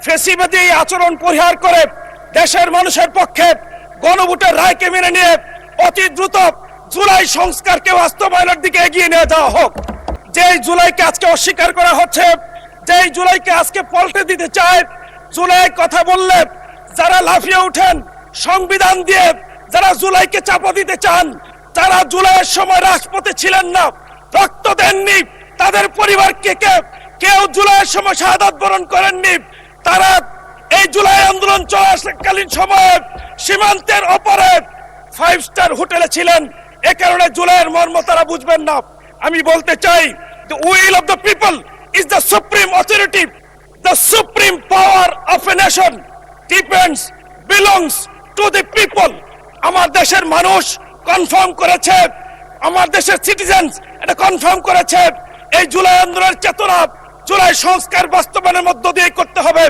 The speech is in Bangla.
ফেসিবাদী এই আচরণ পরিহার করে দেশের মানুষের পক্ষে গণভোটের রায়কে মেনে নিয়ে অতি দ্রুত জুলাই সংস্কারকে বাস্তবায়নের দিকে এগিয়ে নিয়ে যাওয়া হোক। যেই জুলাইকে আজকে অস্বীকার করা হচ্ছে, যেই জুলাইকে আজকে পল্টে দিতে চায়, জুলাই কথা বললে যারা লাফিয়ে উঠেন সংবিধান দিয়ে, যারা জুলাইকে চাপা দিতে চান, যারা জুলাইয়ের সময় রাজপথে ছিলেন না, রক্ত দেননি, তাদের পরিবারকে কেউ জুলাইয়ের সময় শাহাদাত বরণ করেননি, তারা এই জুলাই আন্দোলন চলাকালীন সময়ে সীমান্তের ওপারে 5 স্টার হোটেলে ছিলেন। এ কারণে জুলাইয়ের মর্ম তারা বুঝবেন না। আমি বলতে চাই, the will of the people is the supreme authority. The supreme power of a nation depends, belongs to the people. আমার দেশের মানুষ কনফার্ম করেছে, আমার দেশের সিটিজেন্স এটা কনফার্ম করেছে, এই জুলাই আন্দোলনের চেতনা জুলাই সংস্কার বাস্তবায়নের মধ্য দিয়ে করতে হবে।